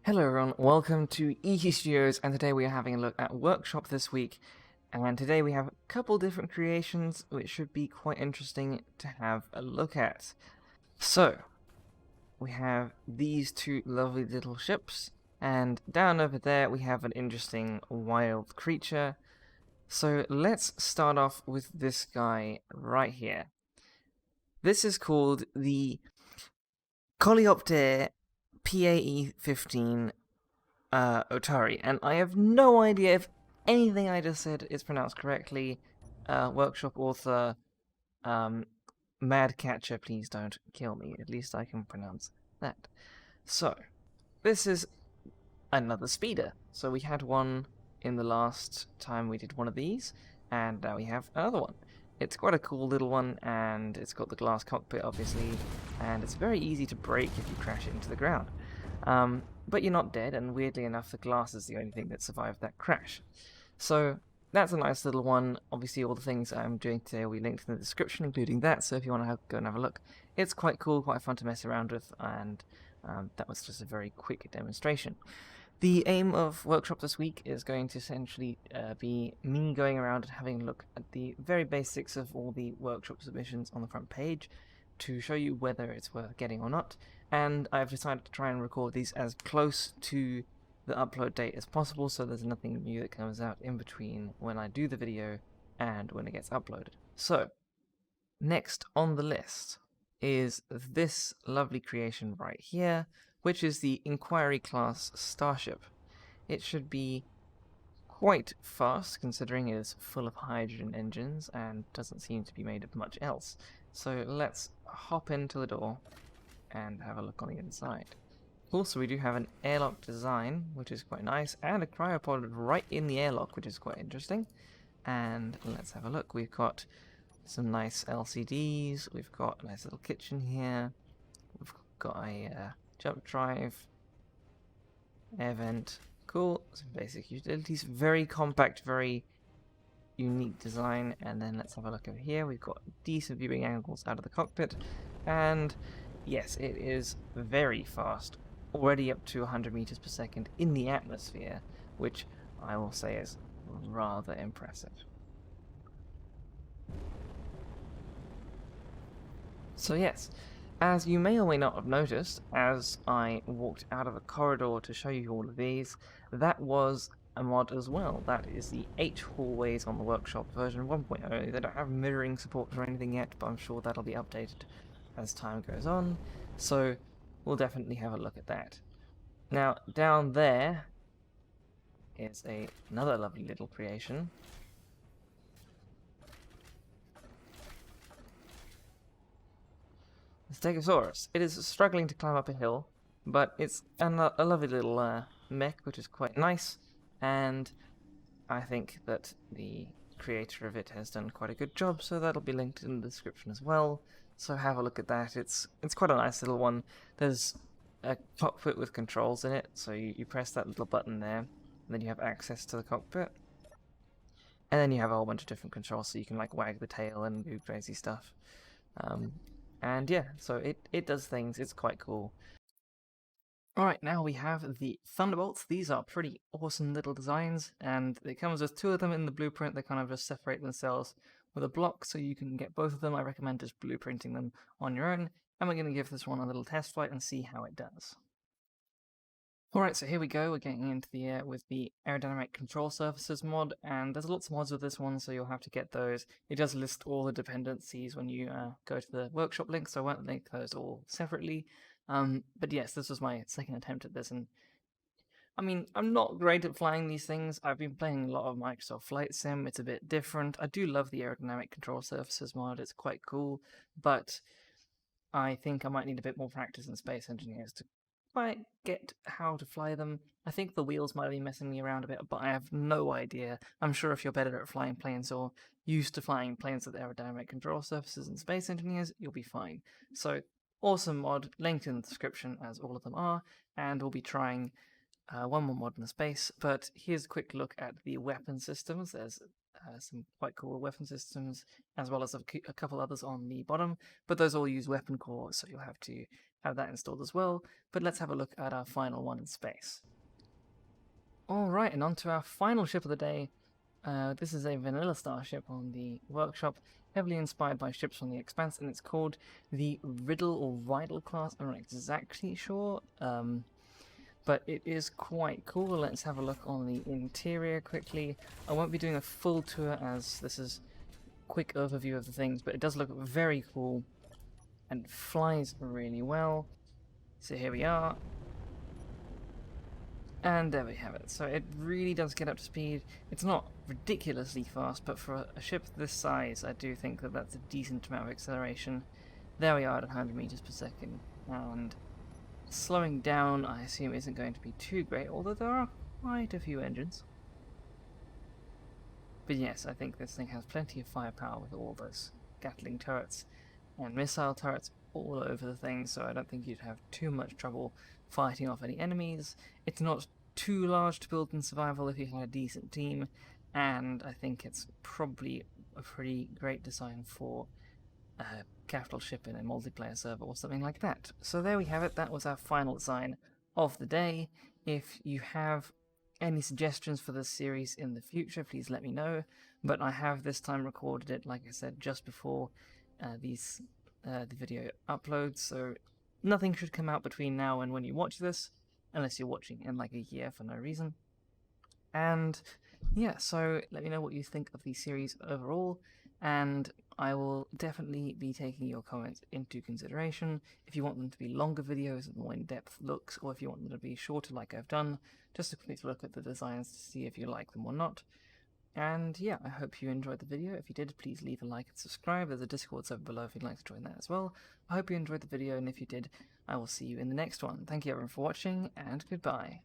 Hello everyone, welcome to ET Studios, and today we are having a look at Workshop this week. And today we have a couple different creations which should be quite interesting to have a look at. So, we have these two lovely little ships, and down over there we have an interesting wild creature. So let's start off with this guy right here. This is called the Koleopt'Air PAE-15 Otarie, and I have no idea if anything I just said is pronounced correctly. Workshop author, Mad Catcher, please don't kill me. At least I can pronounce that. So, this is another speeder. So we had one in the last time we did one of these, and now we have another one. It's quite a cool little one, and it's got the glass cockpit, obviously, and it's very easy to break if you crash it into the ground. But you're not dead, and weirdly enough, the glass is the only thing that survived that crash. So that's a nice little one. Obviously, all the things I'm doing today will be linked in the description, including that, so if you want to go and have a look. It's quite cool, quite fun to mess around with, and that was just a very quick demonstration. The aim of Workshop this week is going to essentially be me going around and having a look at the very basics of all the Workshop submissions on the front page to show you whether it's worth getting or not, and I've decided to try and record these as close to the upload date as possible so there's nothing new that comes out in between when I do the video and when it gets uploaded. So, next on the list is this lovely creation right here, which is the Inquiry-class Starship. It should be quite fast, considering it is full of hydrogen engines and doesn't seem to be made of much else. So let's hop into the door and have a look on the inside. Also, we do have an airlock design, which is quite nice, and a cryopod right in the airlock, which is quite interesting. And let's have a look. We've got some nice LCDs, we've got a nice little kitchen here, we've got a jump drive, air vent, cool, some basic utilities, very compact, very unique design. And then let's have a look over here. We've got decent viewing angles out of the cockpit, and yes, it is very fast, already up to 100 meters per second in the atmosphere, which I will say is rather impressive. So yes, as you may or may not have noticed, as I walked out of a corridor to show you all of these, that was a mod as well. That is the H hallways on the Workshop version 1.0. They don't have mirroring support or anything yet, but I'm sure that'll be updated as time goes on, so we'll definitely have a look at that. Now, down there is another lovely little creation. Stegosaurus. It is struggling to climb up a hill, but it's a lovely little mech, which is quite nice, and I think that the creator of it has done quite a good job, so that'll be linked in the description as well. So have a look at that. It's quite a nice little one. There's a cockpit with controls in it, so you press that little button there, and then you have access to the cockpit. And then you have a whole bunch of different controls, so you can like wag the tail and do crazy stuff. And yeah, so it does things. It's quite cool. Alright, now we have the Thunderbolts. These are pretty awesome little designs, and it comes with two of them in the blueprint. They kind of just separate themselves with a block, so you can get both of them. I recommend just blueprinting them on your own, and we're going to give this one a little test flight and see how it does. Alright, so here we go. We're getting into the air with the aerodynamic control surfaces mod, and there's lots of mods with this one, so you'll have to get those. It does list all the dependencies when you go to the Workshop link, so I won't link those all separately. But yes, this was my second attempt at this, and I mean, I'm not great at flying these things. I've been playing a lot of Microsoft Flight Sim. It's a bit different. I do love the aerodynamic control surfaces mod. It's quite cool, but I think I might need a bit more practice in Space Engineers to quite get how to fly them. I think the wheels might be messing me around a bit, but I have no idea. I'm sure if you're better at flying planes or used to flying planes with aerodynamic control surfaces in Space Engineers, you'll be fine. So, awesome mod, linked in the description as all of them are, and we'll be trying one more mod in the space. But here's a quick look at the weapon systems. There's some quite cool weapon systems, as well as a couple others on the bottom, but those all use weapon core, so you'll have to have that installed as well, but let's have a look at our final one in space. Alright, and on to our final ship of the day. This is a vanilla starship on the workshop, heavily inspired by ships from the Expanse, and it's called the Riddle or Ridill-class. I'm not exactly sure, but it is quite cool. Let's have a look on the interior quickly. I won't be doing a full tour as this is a quick overview of the things, but it does look very cool and flies really well. So here we are. And there we have it. So it really does get up to speed. It's not ridiculously fast, but for a ship this size, I do think that that's a decent amount of acceleration. There we are at 100 meters per second. And slowing down, I assume, isn't going to be too great, although there are quite a few engines. But yes, I think this thing has plenty of firepower with all those Gatling turrets and missile turrets all over the thing, so I don't think you'd have too much trouble fighting off any enemies. It's not too large to build in survival if you had a decent team, and I think it's probably a pretty great design for a capital ship in a multiplayer server or something like that. So there we have it. That was our final design of the day. If you have any suggestions for this series in the future, please let me know, but I have this time recorded it, like I said, just before the video uploads, so nothing should come out between now and when you watch this, unless you're watching in like a year for no reason. And yeah, so let me know what you think of the series overall, and I will definitely be taking your comments into consideration. If you want them to be longer videos with more in-depth looks, or if you want them to be shorter like I've done, just a quick look at the designs to see if you like them or not. And yeah, I hope you enjoyed the video. If you did, please leave a like and subscribe. There's a Discord server below if you'd like to join that as well. I hope you enjoyed the video, and if you did, I will see you in the next one. Thank you everyone for watching, and goodbye.